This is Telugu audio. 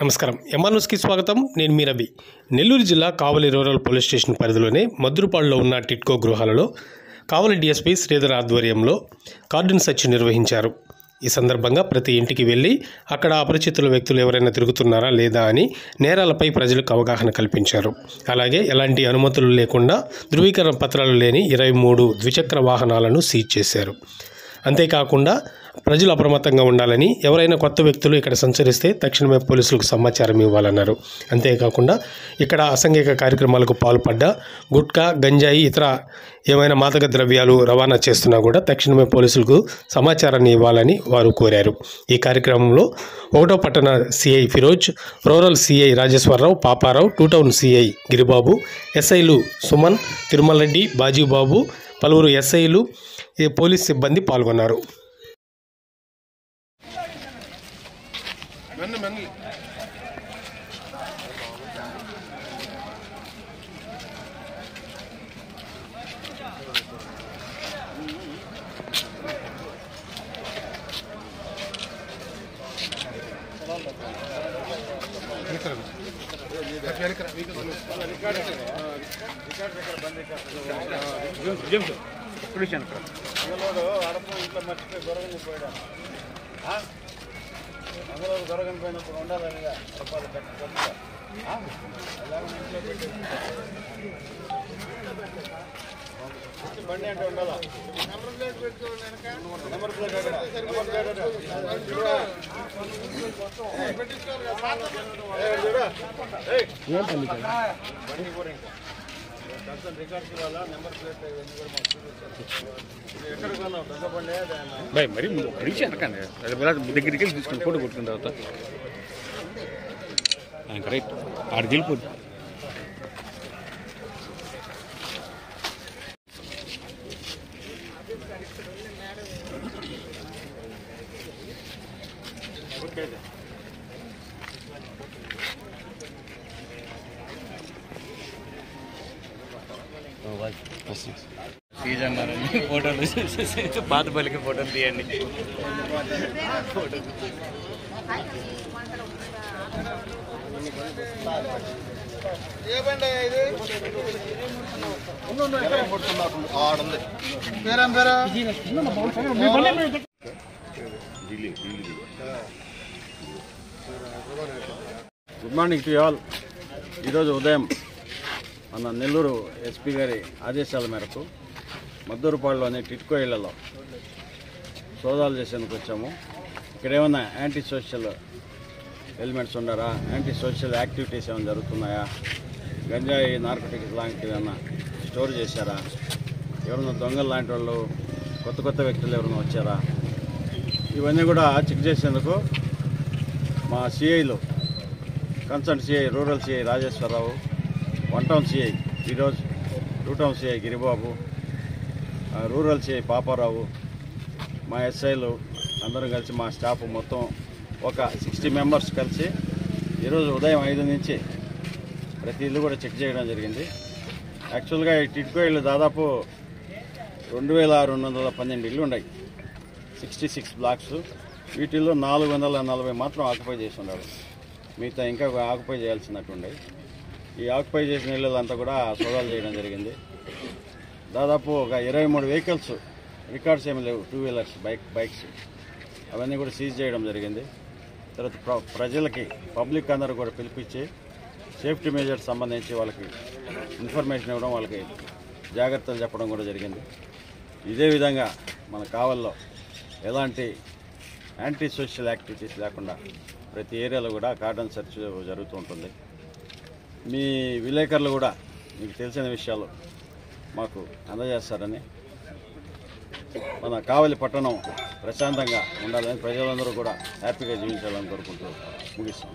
నమస్కారం. ఎంఆర్న్యూస్కి స్వాగతం. నేను మీ రవి. నెల్లూరు జిల్లా కావలి రూరల్ పోలీస్ స్టేషన్ పరిధిలోనే మద్దురుపాడులో ఉన్న టిట్కో గృహాలలో కావలి డీఎస్పీ శ్రీధర్ ఆధ్వర్యంలో కార్డన్ సెర్చ్ నిర్వహించారు. ఈ సందర్భంగా ప్రతి ఇంటికి వెళ్ళి అక్కడ అపరిచితుల వ్యక్తులు ఎవరైనా తిరుగుతున్నారా లేదా అని నేరాలపై ప్రజలకు అవగాహన కల్పించారు. అలాగే ఎలాంటి అనుమతులు లేకుండా ధృవీకరణ పత్రాలు లేని 23 ద్విచక్ర వాహనాలను సీజ్ చేశారు. అంతేకాకుండా ప్రజలు అప్రమత్తంగా ఉండాలని, ఎవరైనా కొత్త వ్యక్తులు ఇక్కడ సంచరిస్తే తక్షణమే పోలీసులకు సమాచారం ఇవ్వాలన్నారు. అంతేకాకుండా ఇక్కడ అసాంఘిక కార్యక్రమాలకు పాల్పడ్డ గుట్కా, గంజాయి, ఇతర ఏమైనా మాదక ద్రవ్యాలు రవాణా చేస్తున్నా కూడా తక్షణమే పోలీసులకు సమాచారాన్ని ఇవ్వాలని వారు కోరారు. ఈ కార్యక్రమంలో 1వ పట్టణ CI Firoz, rural CI Rajeswararao, Paparao, 2 town CI Giribabu, ఎస్ఐలు సుమన్, తిరుమల రెడ్డి, బాజీబాబు, పలువురు ఎస్ఐలు, పోలీస్ సిబ్బంది పాల్గొన్నారు. దొరకనిపోయినప్పుడు ఉండాలని బండి అంటే ఉండాలా. నెంబర్ ప్లేట్ బండి కూడా ఇంకా రికార్డ్స్ ఇవ్వాలా. నెంబర్ ప్లేట్ ఎక్కడికి కొన్నావు? పెద్ద బండి మరి అడిగి అనకండి, దగ్గరికి వెళ్ళి తీసుకుని ఫోటో కొట్టుకున్న తర్వాత కరెక్ట్ ఆడికి వెళ్ళిపోద్ది. సీజన్ ఫోటోలు పాత పలికి ఫోటోలు తీయండి. Good morning to all. ఈరోజు ఉదయం మన నెల్లూరు ఎస్పీ గారి ఆదేశాల మేరకు మద్దూరుపాడులోని టిట్కో ఇళ్లలో సోదాలు చేసేందుకు వచ్చాము. ఇక్కడ ఏమైనా యాంటీ సోషల్ ఎలిమెంట్స్ ఉన్నారా, యాంటీ సోషల్ యాక్టివిటీస్ ఏమైనా జరుగుతున్నాయా, గంజాయి, నార్కోటిక్స్ లాంటివి ఏమైనా స్టోర్ చేశారా, ఎవరైనా దొంగలు లాంటి వాళ్ళు, కొత్త వ్యక్తులు ఎవరైనా వచ్చారా, ఇవన్నీ కూడా చెక్ చేసేందుకు మా సిఐలు, concern CI rural CI Rajeswararao, 1 town CI Firoz, 2 town CI Giribabu, rural CI Paparao, మా ఎస్ఐలు అందరం కలిసి మా స్టాఫ్ మొత్తం ఒక 60 మెంబర్స్ కలిసి ఈరోజు ఉదయం 5 నుంచి ప్రతి ఇల్లు కూడా చెక్ చేయడం జరిగింది. యాక్చువల్గా ఈ టిట్కో ఇళ్ళు దాదాపు 2212 ఇళ్ళు ఉన్నాయి, 66 బ్లాక్స్. వీటిల్లో 440 మాత్రం ఆక్యుపై చేసి ఉన్నారు. మిగతా ఇంకా ఆక్యుపై చేయాల్సినట్టుండే. ఈ ఆక్యుపై చేసిన ఇళ్ళంతా కూడా సోదాలు చేయడం జరిగింది. దాదాపు ఒక 23 వెహికల్స్, రికార్డ్స్ ఏమి లేవు, 2 వీలర్స్, బైక్స్ అవన్నీ కూడా సీజ్ చేయడం జరిగింది. తర్వాత ప్రజలకి, పబ్లిక్ అందరూ కూడా పిలిపించి సేఫ్టీ మెజర్స్ సంబంధించి వాళ్ళకి ఇన్ఫర్మేషన్ ఇవ్వడం, వాళ్ళకి జాగ్రత్తలు చెప్పడం కూడా జరిగింది. ఇదే విధంగా మన కావల్లో ఎలాంటి యాంటీ సోషల్ యాక్టివిటీస్ లేకుండా ప్రతి ఏరియాలో కూడా కార్డన్ సెర్చ్ జరుగుతూ ఉంటుంది. మీ విలేకరులు కూడా మీకు తెలిసిన విషయాలు మాకు అందజేస్తారని, మన కావలి పట్టణం ప్రశాంతంగా ఉండాలని, ప్రజలందరూ కూడా హ్యాపీగా జీవించాలని కోరుకుంటూ ముగిస్తాం.